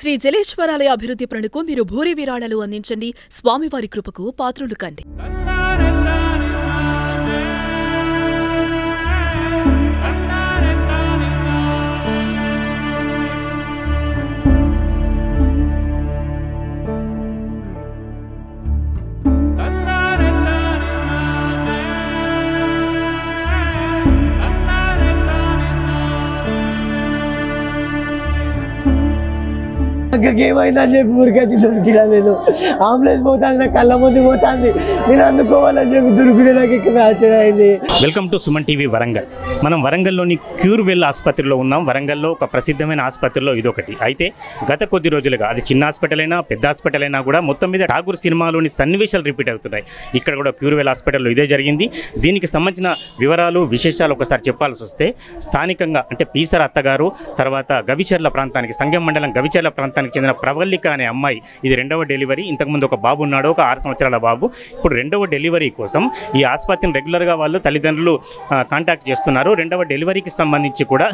శ్రీ జలేశ్వరాలయ అభివృద్ధి పనులకు మీరు భూరి విరాళాలు అందించండి. స్వామివారి కృపకు పాత్రులు కండి. ఏమైందని చెప్పి ఊరికైతే దొరికినా నేను అంబులెన్స్ పోతాను నా కళ్ళ ముందు పోతాంది నేను అందుకోవాలని చెప్పి దొరికితే నాకు ఇక్కడ ఆశ్చర్యం అయింది. Welcome to Suman TV Warangal. మనం వరంగల్లోని క్యూర్వెల్ ఆసుపత్రిలో ఉన్నాం. వరంగల్లో ఒక ప్రసిద్ధమైన ఆసుపత్రిలో ఇదొకటి. అయితే గత కొద్ది రోజులుగా అది చిన్న హాస్పిటల్ అయినా పెద్ద హాస్పిటల్ అయినా కూడా మొత్తం మీద ఠాగూర్ సినిమాలోని సన్నివేశాలు రిపీట్ అవుతున్నాయి. ఇక్కడ కూడా క్యూర్వెల్ హాస్పిటల్లో ఇదే జరిగింది. దీనికి సంబంధించిన వివరాలు విశేషాలు ఒకసారి చెప్పాల్సి వస్తే స్థానికంగా అంటే పీసర అత్తగారు తర్వాత గవిచర్ల ప్రాంతానికి సంగం మండలం గవిచర్ల ప్రాంతానికి చెందిన ప్రవల్లిక అనే అమ్మాయి ఇది రెండవ డెలివరీ. ఇంతకుముందు ఒక బాబు ఉన్నాడు, ఒక 6 సంవత్సరాల బాబు. ఇప్పుడు రెండవ డెలివరీ కోసం ఈ ఆసుపత్రిని రెగ్యులర్గా వాళ్ళు తల్లిదండ్రులు కాంటాక్ట్ చేస్తున్నారు. రెండవ డెలివరీకి సంబంధించి కూడా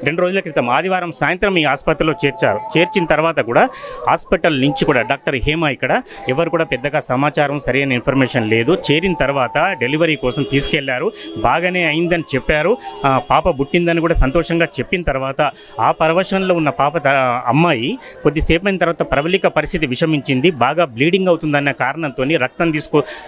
2 రోజుల క్రితం ఆదివారం సాయంత్రం ఈ ఆసుపత్రిలో చేర్చారు. చేర్చిన తర్వాత కూడా హాస్పిటల్ నుంచి కూడా డాక్టర్ హేమ ఇక్కడ ఎవరు కూడా పెద్దగా సమాచారం సరైన ఇన్ఫర్మేషన్ లేదు. చేరిన తర్వాత డెలివరీ కోసం తీసుకెళ్లారు. బాగానే అయిందని చెప్పారు. పాప పుట్టిందని కూడా సంతోషంగా చెప్పిన తర్వాత ఆ పరవశంలో ఉన్న అమ్మాయి కొద్దిసేపు అయిన తర్వాత ప్రవళిక పరిస్థితి విషమించింది. బాగా బ్లీడింగ్ అవుతుందన్న కారణంతో రక్తం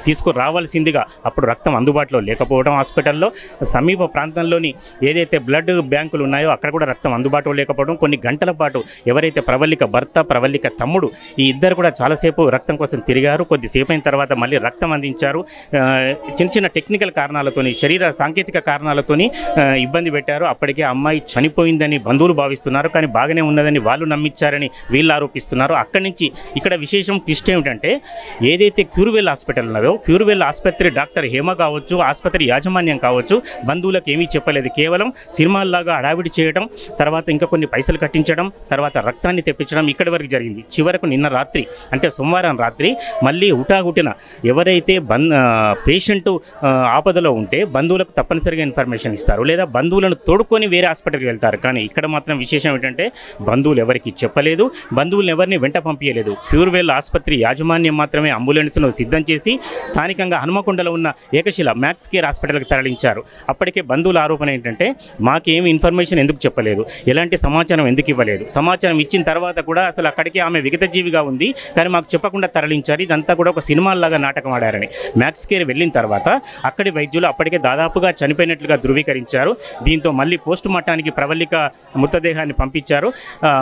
తీసుకురావాల్సిందిగా అప్పుడు రక్తం అందుబాటులో లేకపోవడం, హాస్పిటల్లో సమీప ప్రాంతంలోని ఏదైతే బ్లడ్ బ్యాంకులు ఉన్నాయో అక్కడ కూడా రక్తం అందుబాటులో లేకపోవడం, కొన్ని గంటల పాటు ఎవరైతే ప్రవళిక భర్త ప్రవళిక తమ్ముడు ఈ ఇద్దరు కూడా చాలాసేపు రక్తం కోసం తిరిగారు. కొద్దిసేపు అయిన తర్వాత మళ్ళీ రక్తం అందించారు. చిన్న చిన్న టెక్నికల్ కారణాలతోని శరీర సాంకేతిక కారణాలతోని ఇబ్బంది పెట్టారు. అప్పటికే అమ్మాయి చనిపోయిందని బంధువులు భావిస్తున్నారు. కానీ బాగానే ఉన్నదని వాళ్ళు నమ్మించారని వీళ్ళు ఆరోపిస్తున్నారు. అక్కడి నుంచి ఇక్కడ విశేషం ట్విస్ట్ ఏమిటంటే ఏదైతే క్యూర్వెల్ హాస్పిటల్ ఉన్నదో క్యూర్వెల్ ఆసుపత్రి డాక్టర్ హేమ కావచ్చు, ఆసుపత్రి యాజమాన్యం కావచ్చు, బంధువులకు ఏమీ చెప్పలేదు. కేవలం సినిమాల్లాగా హడావిడి చేయడం, తర్వాత ఇంకా కొన్ని పైసలు కట్టించడం, తర్వాత రక్తాన్ని తెప్పించడం ఇక్కడి వరకు జరిగింది. చివరకు నిన్న రాత్రి అంటే సోమవారం రాత్రి మళ్ళీ హుటాహుటిన ఎవరైతే పేషెంట్ ఆపదలో ఉంటే బంధువులకు తప్పనిసరిగా ఇన్ఫర్మేషన్ ఇస్తారు, లేదా బంధువులను తోడుకొని వేరే హాస్పిటల్కి వెళ్తారు. కానీ ఇక్కడ మాత్రం విశేషం ఏంటంటే బంధువులు ఎవరికి చెప్పలేదు, బంధువులను ఎవరిని వెంట పంపించలేదు. క్యూర్వెల్ ఆసుపత్రి యాజమాన్యం మాత్రమే అంబులెన్స్ను సిద్ధం చేసి స్థానికంగా హనుమకొండలో ఉన్న ఏకశిల మ్యాక్స్ కేర్ హాస్పిటల్కి తరలించారు. అప్పటికే బంధువుల ఆరోపణ ఏంటంటే మాకేమి ఇన్ఫర్మేషన్ ఎందుకు చెప్పలేదు, ఎలాంటి సమాచారం ఎందుకు ఇవ్వలేదు, సమాచారం ఇచ్చిన తర్వాత కూడా అసలు అక్కడికి ఆమె విగతజీవిగా ఉంది కానీ మాకు చెప్పకుండా తరలించారు, ఇదంతా కూడా ఒక సినిమాల్లాగా నాటకం ఆడారని మ్యాక్స్ కేర్ వెళ్ళిన తర్వాత అక్కడి వైద్యులు అప్పటికే దాదాపుగా చనిపోయినట్లుగా ధృవీకరించారు. దీంతో మళ్ళీ పోస్ట్ మార్టానికి ప్రవళిక మృతదేహాన్ని పంపించారు.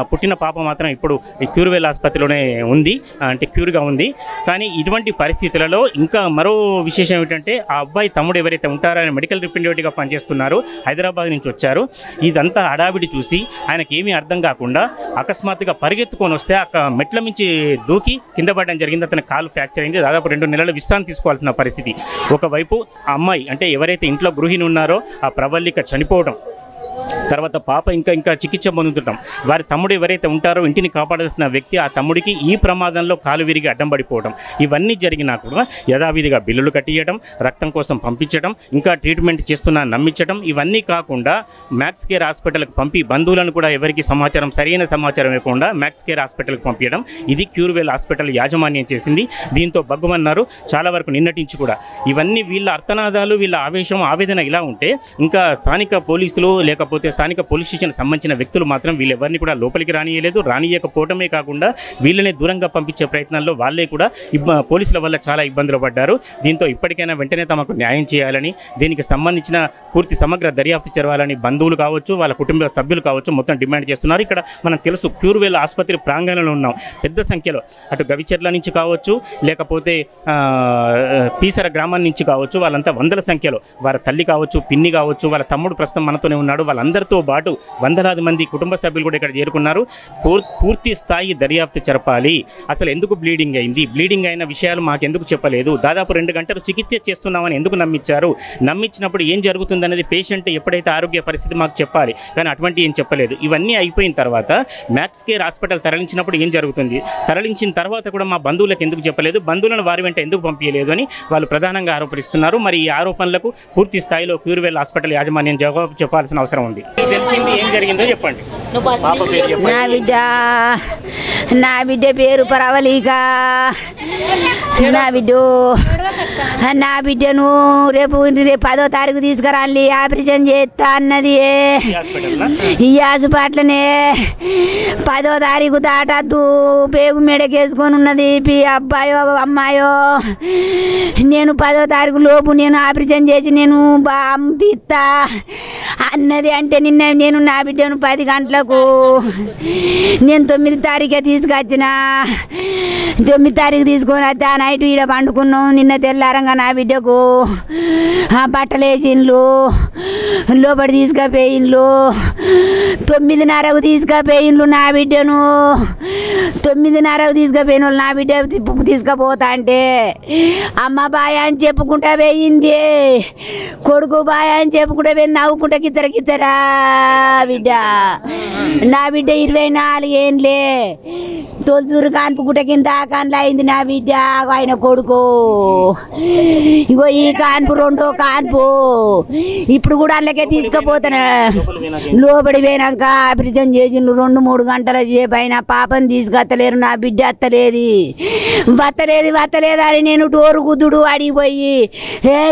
పుట్టిన పాప మాత్రం ఇప్పుడు ఈ క్యూర్వెల్ ఆసుపత్రిలోనే ఉంది, అంటే క్యూర్గా ఉంది. కానీ ఇటువంటి పరిస్థితులలో ఇంకా మరో విశేషం ఏమిటంటే ఆ అబ్బాయి తమ్ముడు ఎవరైతే ఉంటారో ఆయన మెడికల్ రిప్రజెంటేటివ్గా పనిచేస్తున్నారు, హైదరాబాద్ నుంచి వచ్చారు. ఇదంతా హడావిడి చూసి ఆయనకి ఏమీ అర్థం కాకుండా అకస్మాత్తుగా పరిగెత్తుకొని వస్తే మెట్ల మించి దూకి కింద పడడం జరిగింది. అతని కాలు ఫ్రాక్చర్ అయింది. దాదాపు 2 నెలలు విశ్రాంతి తీసుకోవాల్సిన పరిస్థితి. ఒకవైపు ఆ అమ్మాయి అంటే ఎవరైతే ఇంట్లో గృహిణి ఉన్నారో ఆ ప్రవళిక చనిపోవడం, తర్వాత పాప ఇంకా చికిత్స పొందుతుంటాం. వారి తమ్ముడు ఎవరైతే ఉంటారో ఇంటిని కాపాడాల్సిన వ్యక్తి ఆ తమ్ముడికి ఈ ప్రమాదంలో కాలు విరిగి అడ్డం పడిపోవడం, ఇవన్నీ జరిగినా కూడా యథావిధిగా బిల్లులు కట్టియడం, రక్తం కోసం పంపించడం, ఇంకా ట్రీట్మెంట్ చేస్తున్నా నమ్మించడం, ఇవన్నీ కాకుండా మ్యాక్స్ కేర్ హాస్పిటల్కి పంపి బంధువులను కూడా ఎవరికి సరైన సమాచారం ఇవ్వకుండా మ్యాక్స్ కేర్ హాస్పిటల్కి పంపించడం ఇది క్యూర్వెల్ హాస్పిటల్ యాజమాన్యం చేసింది. దీంతో బగ్గుమన్నారు చాలా వరకు నిన్నటించి కూడా. ఇవన్నీ వీళ్ళ అర్థనాదాలు, వీళ్ళ ఆవేదన ఇలా ఉంటే ఇంకా స్థానిక పోలీసులు లేకపోతే స్థానిక పోలీస్ స్టేషన్ సంబంధించిన వ్యక్తులు మాత్రం వీళ్ళెవరిని కూడా లోపలికి రానియకపోవటమే కాకుండా వీళ్ళని దూరంగా పంపించే ప్రయత్నాల్లో వాళ్ళే కూడా పోలీసుల వల్ల చాలా ఇబ్బందులు పడ్డారు. దీంతో ఇప్పటికైనా వెంటనే తమకు న్యాయం చేయాలని, దీనికి సంబంధించిన పూర్తి సమగ్ర దర్యాప్తు జరగాలని బంధువులు కావచ్చు, వాళ్ళ కుటుంబ సభ్యులు కావచ్చు మొత్తం డిమాండ్ చేస్తున్నారు. ఇక్కడ మనం తెలుసు క్యూర్వెల్ ఆసుపత్రి ప్రాంగణంలో ఉన్నాం. పెద్ద సంఖ్యలో అటు గవిచర్ల నుంచి కావచ్చు, లేకపోతే పీసర గ్రామం నుంచి కావచ్చు, వాళ్ళంతా వందల సంఖ్యలో వారి తల్లి కావచ్చు, పిన్ని కావచ్చు, వాళ్ళ తమ్ముడు ప్రస్తుతం మనతోనే ఉన్నాడు, వాళ్ళందరితో పాటు వందలాది మంది కుటుంబ సభ్యులు కూడా ఇక్కడ చేరుకున్నారు. పూర్తి స్థాయి దర్యాప్తు జరపాలి. అసలు ఎందుకు బ్లీడింగ్ అయింది, బ్లీడింగ్ అయిన విషయాలు మాకెందుకు చెప్పలేదు, దాదాపు 2 గంటలు చికిత్స చేస్తున్నామని ఎందుకు నమ్మించారు, నమ్మించినప్పుడు ఏం జరుగుతుందనేది పేషెంట్ ఎప్పుడైతే ఆరోగ్య పరిస్థితి మాకు చెప్పాలి, కానీ అటువంటి ఏం చెప్పలేదు. ఇవన్నీ అయిపోయిన తర్వాత మ్యాక్స్ కేర్ హాస్పిటల్ తరలించినప్పుడు ఏం జరుగుతుంది, తరలించిన తర్వాత కూడా మా బంధువులకు ఎందుకు చెప్పలేదు, బంధువులను వారి వెంట ఎందుకు పంపించలేదు అని వాళ్ళు ప్రధానంగా ఆరోపిస్తున్నారు. మరి ఈ ఆరోపణలకు పూర్తి స్థాయిలో క్యూర్వెల్ హాస్పిటల్ యాజమాన్యం జవాబు చెప్పాల్సిన అవసరం ఉంది. తెలిసింది ఏం జరిగిందో చెప్పండి. పాప పేరు చెప్పండి. నా బిడ్డ పేరు పరవలిక. నా బిడ్డను రేపు 10వ తారీఖు తీసుకురాలి, ఆపరేషన్ చేస్తా అన్నది. ఈ హాస్పిటల్నే 10వ తారీఖు దాటద్దు, పేగు మెడకేసుకొని ఉన్నది. అబ్బాయో అమ్మాయో నేను 10వ తారీఖు లోపు నేను ఆపరేషన్ చేసి నేను తీస్తా అన్నది. అంటే నేను నా బిడ్డను 10 గంటలకు నేను 9 తారీఖే తీసుకొచ్చిన. 9 తారీఖు తీసుకొని వస్తే ఆ నైట్ ఈడ పండుకున్నాం. నిన్న తెల్లారంగా నా బిడ్డకు బట్టలు వేసిండ్లు, లోపలి తీసుకుపోయిండ్లు. 9:30కు తీసుకుపోయిండ్లు నా బిడ్డను. 9:30కు తీసుకుపోయిన వాళ్ళు నా బిడ్డ తీసుకుపోతా అంటే అమ్మ బాయ్ అని చెప్పుకుంటా పోయింది, కొడుకు బాయ్ అని చెప్పుకుంటా పోయింది. నవ్వుకుంటా కిచ్చరా బిడ్డ. నా బిడ్డ 24 ఏండ్లే. తొలచూరు కాన్పు గుట్ట కింద కాన్లు అయింది నా బిడ్డ. ఆయన కొడుకు ఇగో ఈ కాన్పు 2వ కాన్పు. ఇప్పుడు కూడా అందుకే తీసుకుపోతాను. లోబడి పోయినాక ఆపరేషన్ చేసిండ్రు. 2-3 గంటల సేపు అయినా పాపని తీసుకొత్తలేరు. నా బిడ్డ వత్తలేదు అని నేను డోరు గుద్దుడు అడిగిపోయి,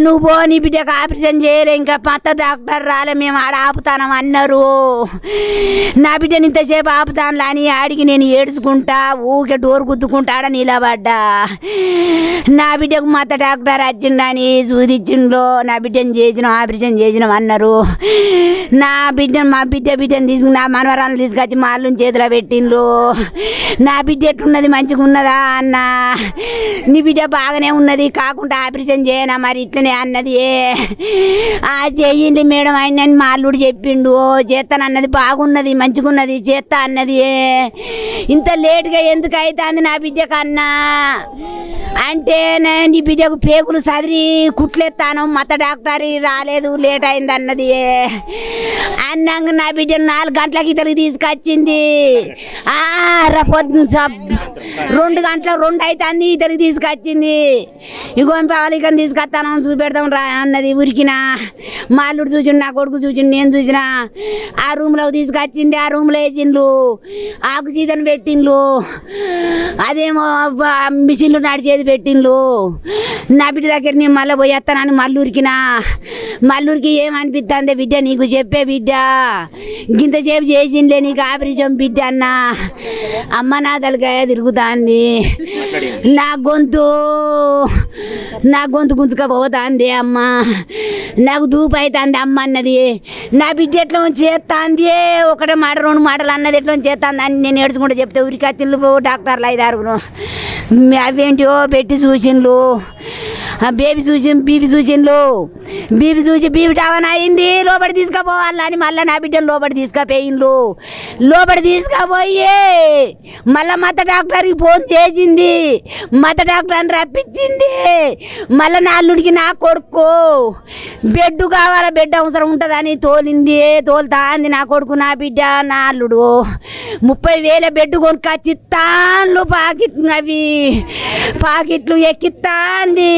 నువ్వు పో, నీ బిడ్డకు ఆపరేషన్ చేయలే, ఇంకా కొత్త డాక్టర్ రాలే, మేము ఆడ ఆపుతానం అన్నారు. నా బిడ్డని ఇంతసేపు ఆపుతాను అని ఆడికి నేను ఏడ్చుకుంటా ఊకే డోరు గుద్దుకుంటా ఆడ నిలబడ్డా. నా బిడ్డకు కొత్త డాక్టర్ వచ్చిండని చూదిచ్చిండ్లో. నా బిడ్డని చేసినాం, ఆపరేషన్ చేసినాం అన్నారు. మా బిడ్డని తీసుకుని నా మనవరాలను తీసుకొచ్చి మా అల్లుని చేతిలో పెట్టిండ్రు. నా బిడ్డ ఎట్లున్నది, మంచిగా ఉన్నదా అన్న. నీ బిడ్డ బాగానే ఉన్నది, కాకుండా ఆపరేషన్ చేయనా మరి ఇట్లనే అన్నది. చేయండి మేడం ఆయన మా అల్లుడు చెప్పిండు. చేస్తానన్నది, బాగున్నది, మంచిగా ఉన్నది, చేస్తా అన్నది. ఇంత లేటుగా ఎందుకు అవుతుంది నా బిడ్డ కన్నా అంటే, నీ బిడ్డకు పేగులు సదిరి కుట్లెత్తాను, మత డాక్టర్ రాలేదు, లేట్ అయింది అన్నది. అన్నాక నా బిడ్డ 4 గంటలకి ఇతనికి తీసుకొచ్చింది. 2 గంటల 2 అవుతుంది ఇతనికి తీసుకొచ్చింది. ఇగో పవలికని తీసుకొస్తాను చూపెడతాం రా అన్నది. ఉరికినా మా అల్లుడు చూసిండు, నా కొడుకు చూసిండు, నేను చూసిన. ఆ రూమ్లోకి తీసుకొచ్చింది. ఆ రూమ్లో వేసిండ్రు, ఆకు సీతను పెట్టిండ్రు, అదేమో మిషన్లు నడిచేది పెట్టిండ్రు. నా బిడ్డ దగ్గర నేను మళ్ళీ పోయి వస్తానని మల్లూరికినా. మల్లూరికి ఏమనిపిస్తుంది బిడ్డ, నీకు చెప్పే బిడ్డ గింతసేపు చేసిండే నీకు ఆపరేషన్ బిడ్డ అన్న. అమ్మ నా తలకాయ తిరుగుతుంది, నా గొంతు గుంజుకపోతుంది అమ్మ, నాకు దూపు అవుతుంది అమ్మ అన్నది. నా బిడ్డ ఎట్లా చేస్తుంది, 1 మాట 2 మాటలు అన్నది ఎట్లా చేస్తుంది అని నేను ఏడ్చుకుంటూ చెప్తే ఉరికి వచ్చిండ్రు డాక్టర్లు 5-6. అవేంటివో పెట్టి చూసిండ్రు. బేబీ చూసిండ్రు. బీపీ చూసి బీపీ టవన్ అయింది, లోపలి తీసుకుపోవాలని మళ్ళీ నా బిడ్డను లోపలి తీసుకుపోయిండ్రు. లోపలి తీసుకుపోయి మళ్ళీ మత డాక్టర్కి ఫోన్ చేసింది. మత డాక్టర్ని రప్పించింది. మళ్ళీ నా అల్లుడికి నా కొడుకు బెడ్ కావాలా, బెడ్ అవసరం ఉంటుందని తోలుతా అంది నా కొడుకు. నా బిడ్డ నా అల్లుడు 30,000 బెడ్ కొనుక్కొచ్చి తాన్లు పాకెట్లు ఎక్కిస్తాంది.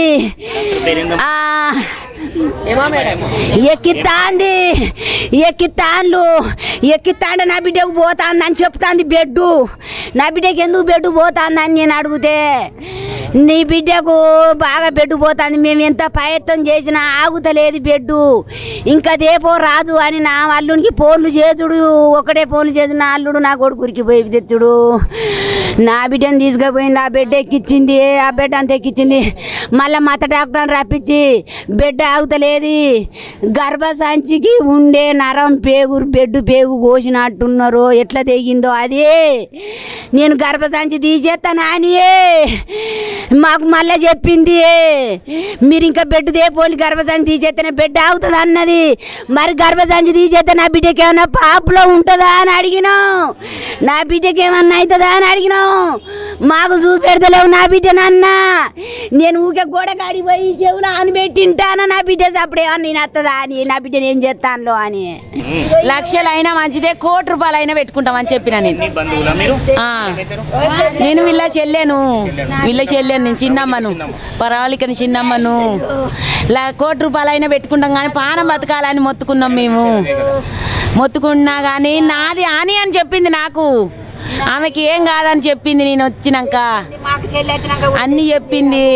ఎక్కిస్తాండు నా బిడ్డకు పోతాంది అని చెప్తాంది బెడ్డు. నా బిడ్డకి ఎందుకు బెడ్డు పోతాందని నేను అడిగితే, నీ బిడ్డకు బాగా బెడ్డు పోతుంది, మేము ఎంత ప్రయత్నం చేసినా ఆగుతలేదు బెడ్డు, ఇంకా దేపో రాజు అని నా అల్లునికి ఫోన్లు చేసుడు. ఒకటే ఫోన్లు చేసి నా అల్లుడు నా కొడుకురికి పోయి తెచ్చుడు. నా బిడ్డను తీసుకుపోయింది. ఆ బెడ్ ఎక్కించింది, ఆ బెడ్ అంతా ఎక్కించింది. మళ్ళీ మత డాక్టర్ని రప్పించి బెడ్ ఆగుతలేదు. గర్భసంచికి ఉండే నరం బెడ్ పేగు కోసినట్టున్నారు. ఎట్లా తెగిందో అదే. నేను గర్భసంచి తీసేస్తాను అని మాకు మళ్ళీ చెప్పింది. మీరు ఇంకా బెడ్ దేపోలి గర్భసంచి తీసేస్తేనే బెడ్ ఆగుతుంది అన్నది. మరి గర్భసంచి తీసేస్తే నా బిడ్డకి ఏమన్నా పాపలో ఉంటుందా అని అడిగినాం. నా బిడ్డకి ఏమన్నా అవుతుందా అని అడిగినాం. మాకు చూపెడతలేవు నా బిడ్డనన్న నేను ఊకే గోడ కాడికి పోయి చెవులు ఆనబెట్టింటాను నా బిడ్డ అప్పుడేమన్నా నేను వస్తుందా అని నా బిడ్డను ఏం చేస్తాను అని లక్షలు అయినా మంచిదే ₹1,00,00,000 అయినా పెట్టుకుంటామని చెప్పిన నేను వీళ్ళ చెల్లెను నేను చిన్నమ్మను పరావళికని చిన్నమ్మను ₹1,00,00,000 అయినా పెట్టుకుంటాం కానీ పానం బతకాలని మొత్తుకున్నాం మేము మొత్తుకున్నా కానీ నాది అని అని చెప్పింది నాకు ఆమెకి ఏం కాదని చెప్పింది నేను వచ్చినాక అన్నీ చెప్పింది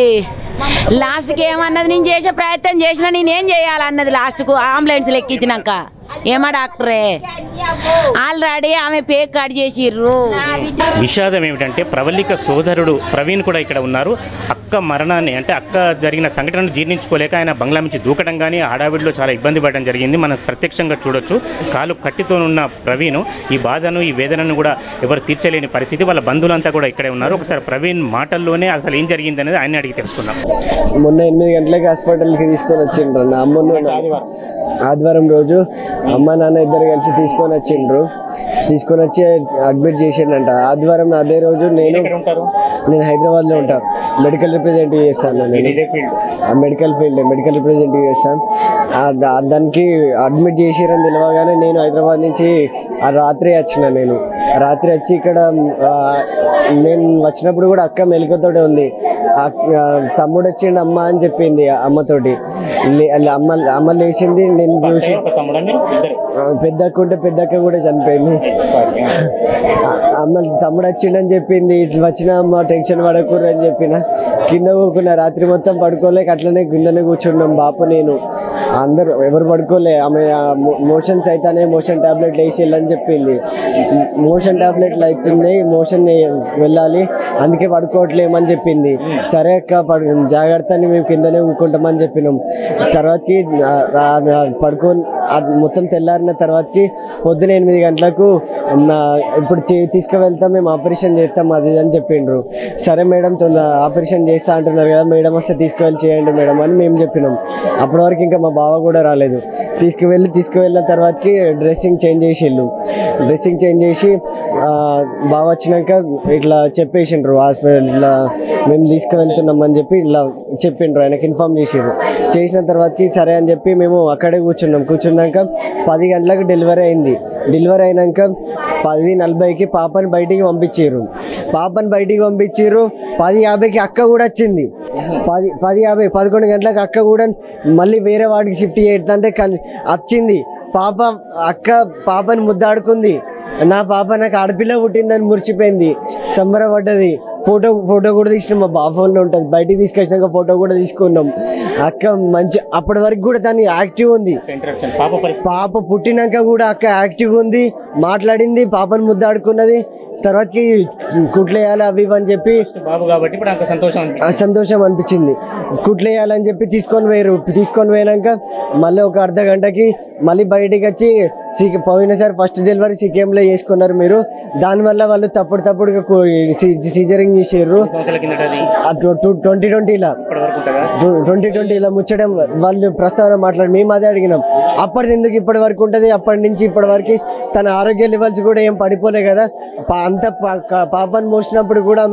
లాస్ట్కి ఏమన్నది నేను చేసే ప్రయత్నం చేసినా నేనేం చేయాలన్నది లాస్ట్కు అంబులెన్స్ ఎక్కించినాక ఏమా డాక్టరే ఆల్రెడీ ఆమె పేక్ కట్ చేసిర్రు. విషాదం ఏమిటంటే ప్రవళిక సోదరుడు ప్రవీణ్ కూడా ఇక్కడ ఉన్నారు. అక్క మరణాన్ని అంటే అక్క జరిగిన సంఘటనను జీర్ణించుకోలేక ఆయన బంగ్లా నుంచి దూకడం కానీ హడావిడిలో చాలా ఇబ్బంది పడడం జరిగింది. మనం ప్రత్యక్షంగా చూడొచ్చు. కాలు కట్టితోనున్న ప్రవీణ్ ఈ బాధను ఈ వేదనను కూడా ఎవరు తీర్చలేని పరిస్థితి. వాళ్ళ బంధువులంతా కూడా ఇక్కడే ఉన్నారు. ఒకసారి ప్రవీణ్ మాటల్లోనే అసలు ఏం జరిగింది అనేది ఆయన అడిగి తెలుసుకుందాం. మొన్న 8 గంటలకి హాస్పిటల్కి తీసుకొని వచ్చిండ్రు. నా అమ్మను ఆదివారం రోజు అమ్మ నాన్న ఇద్దరు కలిసి తీసుకొని వచ్చి అడ్మిట్ చేసిండంట. ఆదివారం అదే రోజు నేను హైదరాబాద్లో ఉంటాను. మెడికల్ రిప్రజెంటేటివ్ చేస్తాను. నేను మెడికల్ రిప్రజెంటేటివ్ చేస్తాను. దానికి అడ్మిట్ చేసిరని తెలియగానే నేను హైదరాబాద్ నుంచి రాత్రి వచ్చిన. నేను రాత్రి వచ్చి ఇక్కడ నేను వచ్చినప్పుడు కూడా అక్క మెలకువతోటే ఉంది. తమ్ముడు వచ్చిండు అమ్మ అని చెప్పింది అమ్మతోటి. అమ్మ లేచింది. నేను చూసి పెద్దక్క కూడా చనిపోయింది. అమ్మ తమ్ముడు వచ్చిండని చెప్పింది. వచ్చిన అమ్మ టెన్షన్ పడకూడదు అని చెప్పిన. కింద కూకున్నా. రాత్రి మొత్తం పడుకోలేక అట్లనే కిందనే కూర్చున్నాం బాపు నేను. అందరు ఎవరు పడుకోలే. ఆమె మోషన్స్ అయితేనే మోషన్ టాబ్లెట్లు వేసేయాలని చెప్పింది. మోషన్ టాబ్లెట్లు అవుతున్నాయి, మోషన్ వెళ్ళాలి, అందుకే పడుకోవట్లేమని చెప్పింది. సరే అక్క జాగ్రత్త అని మేము కిందనే ఊకుంటామని చెప్పినాం. తర్వాతకి పడుకొని మొత్తం తెల్లారిన తర్వాతకి పొద్దున 8 గంటలకు ఇప్పుడు తీసుకువెళ్తాం, మేము ఆపరేషన్ చేస్తాం అది అని చెప్పిండ్రు. సరే మేడం ఆపరేషన్ చేస్తా అంటున్నారు కదా, మేడం వస్తే తీసుకువెళ్ళి చేయండి మేడం అని మేము చెప్పినాం. అప్పటి వరకు ఇంకా మా బావ కూడా రాలేదు. తీసుకువెళ్ళిన తర్వాతకి డ్రెస్సింగ్ చేంజ్ చేసి బావ వచ్చినాక ఇట్లా చెప్పేసిండ్రు హాస్పిటల్ ఇట్లా మేము తీసుకువెళ్తున్నామని చెప్పి ఇట్లా చెప్పిండ్రు. ఆయనకి ఇన్ఫామ్ చేసిన తర్వాతకి సరే అని చెప్పి మేము అక్కడే కూర్చున్నాక 10 గంటలకు డెలివరీ అయింది. డెలివరీ అయినాక 10:40కి పాపని బయటికి పంపించారు. 10:50కి అక్క కూడా వచ్చింది. 11 గంటలకు అక్క కూడా మళ్ళీ వేరే వాడికి షిఫ్ట్ చేద్దంటే వచ్చింది. పాపని ముద్దాడుకుంది. నా పాప నాకు ఆడపిల్ల పుట్టిందని మురిచిపోయింది, సంబరపడ్డది. ఫోటో కూడా తీసినాం. మా బావ ఫోన్లో ఉంటుంది. బయటికి తీసుకొచ్చినాక ఫోటో కూడా తీసుకున్నాం. అక్క మంచి అప్పటి వరకు కూడా తను యాక్టివ్ ఉంది. పాప పుట్టినాక కూడా అక్క యాక్టివ్ ఉంది, మాట్లాడింది, పాపను ముద్దాడుకున్నది. తర్వాతకి కుట్లేయాలి అవి ఇవి అని చెప్పి సంతోషం అనిపించింది. కుట్లేయాలని చెప్పి తీసుకొని పోయినాక మళ్ళీ ఒక అర్ధ గంటకి మళ్ళీ బయటికి వచ్చి పోయినసారి ఫస్ట్ డెలివరీ సీకేఎంలో చేసుకున్నారు మీరు, దానివల్ల వాళ్ళు తప్పుడుగా సీజరింగ్ చేసారు. 2020లో ముచ్చడం వాళ్ళు ప్రస్తావన మాట్లాడి మేము అదే అడిగినాం. అప్పటి ఎందుకు ఇప్పటి వరకు ఉంటుంది, అప్పటి నుంచి ఇప్పటి వరకు తన ఆరోగ్య లెవెల్స్ కూడా ఏం పడిపోలే కదా, అంత పాపను మోసినప్పుడు కూడా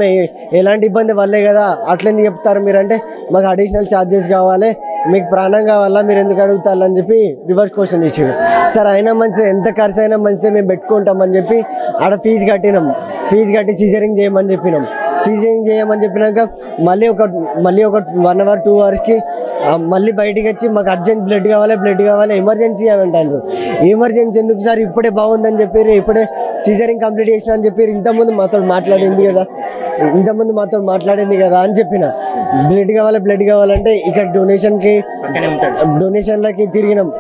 ఎలాంటి ఇబ్బంది వల్లే కదా, అట్లెందుకు చెప్తారు మీరు అంటే మాకు అడిషనల్ ఛార్జెస్ కావాలి, మీకు ప్రాణం కావాలా, మీరు ఎందుకు అడుగుతారని చెప్పి రివర్స్ క్వశ్చన్ ఇచ్చారు. సార్ అయినా మంచిది, ఎంత ఖర్చు అయినా మంచిదే, మేము పెట్టుకుంటామని చెప్పి ఆడ ఫీజు కట్టి సీజరింగ్ చేయమని చెప్పినాం. సీజరింగ్ చేయమని చెప్పినాక మళ్ళీ ఒక 1 అవర్ 2 అవర్స్కి మళ్ళీ బయటికి వచ్చి మాకు అర్జెంట్ బ్లడ్ కావాలి ఎమర్జెన్సీ అని అంటారు. ఎమర్జెన్సీ ఎందుకు సార్, ఇప్పుడే బాగుందని చెప్పారు, ఇప్పుడే సీజరింగ్ కంప్లీట్ చేసిన అని చెప్పారు. ఇంతకుముందు మాతో మాట్లాడింది కదా అని చెప్పిన. బ్లడ్ కావాలంటే ఇక్కడ డొనేషన్లకి తిరిగినాం.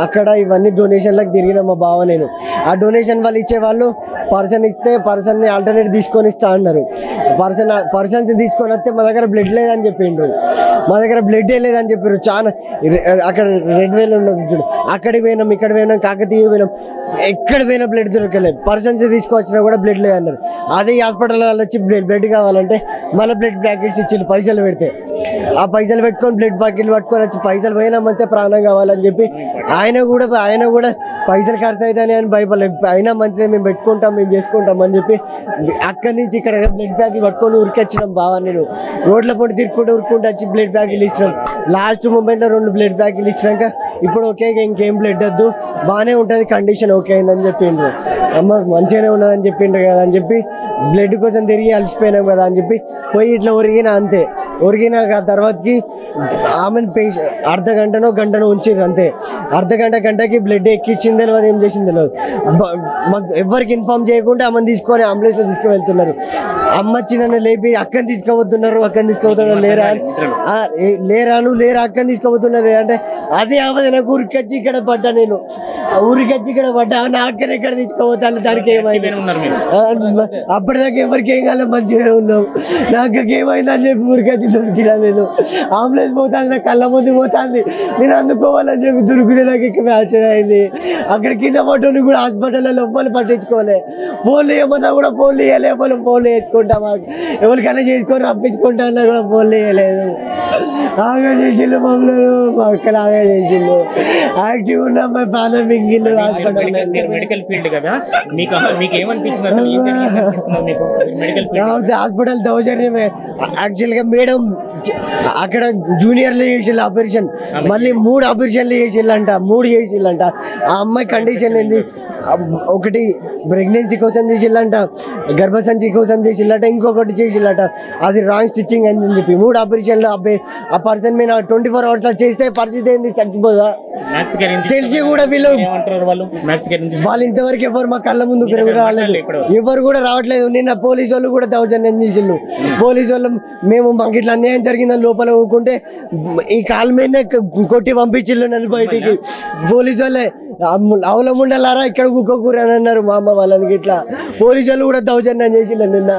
అక్కడ ఇవన్నీ డొనేషన్లకు తిరిగినాం మా బావ నేను. ఆ డొనేషన్ వాళ్ళు ఇచ్చేవాళ్ళు పర్సన్ ఇస్తే పర్సన్ని ఆల్టర్నేట్ తీసుకొని ఇస్తా అన్నారు. పర్సన్స్ తీసుకొని వస్తే మా దగ్గర బ్లడ్ లేదని చెప్పిండ్రు. మా దగ్గర బ్లడ్డే లేదని చెప్పారు. చాలా అక్కడ రెడ్ వేల్ ఉన్నది చూడు, అక్కడికి పోయినాం, ఇక్కడ పోయినాం, కాకతీయ పోయినాం, ఎక్కడ పోయినా బ్లడ్ దొరకలేదు. పర్సన్స్ తీసుకొచ్చినా కూడా బ్లడ్ లేదన్నారు. అదే హాస్పిటల్ వాళ్ళు వచ్చి బ్లడ్ కావాలంటే మళ్ళీ బ్లడ్ ప్యాకెట్స్ ఇచ్చి పైసలు పెడితే ఆ పైసలు పెట్టుకొని బ్లడ్ ప్యాకెట్లు పట్టుకొని వచ్చి పైసలు పోయినా మంచిగా ప్రాణం కావాలని చెప్పి ఆయన కూడా పైసలు ఖర్చు అవుతాయని అని భయపడలేదు. అయినా మంచిగా మేము పెట్టుకుంటాం, మేము చేసుకుంటాం అని చెప్పి అక్కడి నుంచి ఇక్కడ బ్లడ్ ప్యాకెట్లు పట్టుకొని ఉరికొచ్చినాం బావా. నేను రోడ్ల పొడి ఉరుక్కుంటూ వచ్చి బ్లడ్ ప్యాకెట్లు ఇచ్చినాం. లాస్ట్ మూమెంట్లో 2 బ్లడ్ ప్యాకెట్లు ఇచ్చినాక ఇప్పుడు ఓకే ఇంకేం బ్లడ్ వద్దు, బాగానే ఉంటుంది, కండిషన్ ఓకే అయిందని చెప్పిండ్రు. అమ్మ మంచిగానే ఉన్నదని చెప్పిండ్రు కదా అని చెప్పి బ్లడ్ కోసం తిరిగి అలసిపోయినాం కదా అని చెప్పి పోయి ఇట్లా ఒరిగిన అంతే. ఒరిగినాక తర్వాతకి ఆమెను అర్ధగంటనో గంటనో ఉంచిర్రు అంతే. గంటకి బ్లడ్ ఎక్కిచ్చింది తెలియదు, ఏం చేసింది తెలియదు. మాకు ఎవరికి ఇన్ఫార్మ్ చేయకుండా ఆమెను తీసుకొని అంబులెన్స్లో తీసుకువెళ్తున్నారు. అమ్మ వచ్చి నన్ను లేపి అక్కని తీసుకుపోతున్నారు లేరా అక్కని తీసుకుపోతున్నది అంటే అదే అవదు. నాకు ఊరికొచ్చి ఇక్కడ పడ్డా, నేను ఊరికొచ్చి ఇక్కడ పడ్డా, నా అక్కని ఎక్కడ తీసుకోపోతాను, దానికి ఏమైంది అప్పటిదాకా ఎవరికి ఏం కాలే మంచిగా ఉన్నాం. నాకు ఏమైందని చెప్పి ఊరికొచ్చి దొరికినా నేను. అంబులెన్స్ పోతాను, నా కళ్ళ ముందు పోతుంది, నేను అందుకోవాలని చెప్పి దొరికితే నాకు ఇక్కడ ఆశ్చర్యం అయింది. అక్కడ కింద పట్టుని కూడా హాస్పిటల్లో లోపల పట్టించుకోలే. ఫోన్లు ఏమన్నా కూడా ఫోన్లు వేయలే, ఫోన్లు వేసుకుంటా మాకు ఎవరికైనా చేసుకొని రప్పించుకుంటా అన్నా కూడా ఫోన్లు వేయలేదు. ఆగా చేసిండు మమ్మల్ని, మా అక్కడ ఆగా చేసిండు. యాక్టివ్ ఉన్న అమ్మాయి పాన మింగిళ్ళు హాస్పిటల్. హాస్పిటల్ దౌర్జన్యమే. యాక్చువల్గా మేడం అక్కడ జూనియర్లు చేసిళ్ళు ఆపరేషన్, మళ్ళీ 3 ఆపరేషన్లు చేసిళ్ళంట. ఆ అమ్మాయి కండిషన్ ఏంది, ఒకటి ప్రెగ్నెన్సీ కోసం చేసిళ్ళంట, గర్భసంచి కోసం చేసిళ్ళట, ఇంకొకటి చేసిళ్ళట. అది రాంగ్ స్టిచ్చింగ్ అని చెప్పి 3 ఆపరేషన్లు. అబ్బాయి ఆ పర్సన్ మీద 24 hours చేస్తే పరిస్థితి ఏంది, చచ్చిపోదా తెలిసి కూడా వీళ్ళు ఇంతవరకు ఎవరు మా కళ్ళ ముందుకు రాలేదు, ఎవరు కూడా రావట్లేదు. నిన్న పోలీసు వాళ్ళు కూడా దౌర్జన్యం చేసిళ్ళు. పోలీసు వాళ్ళు మేము మాకు ఇట్లా అన్యాయం జరిగిందని లోపల ఊరుకుంటే ఈ కాలు మీదనే కొట్టి పంపించిళ్ళు నన్ను బయటికి. పోలీసు వాళ్ళే అవలముండలారా ఇక్కడ కుక్కకూర అని అన్నారు మా అమ్మ వాళ్ళని. ఇట్లా పోలీసు వాళ్ళు కూడా దౌర్జన్యం చేసిళ్ళు నిన్న.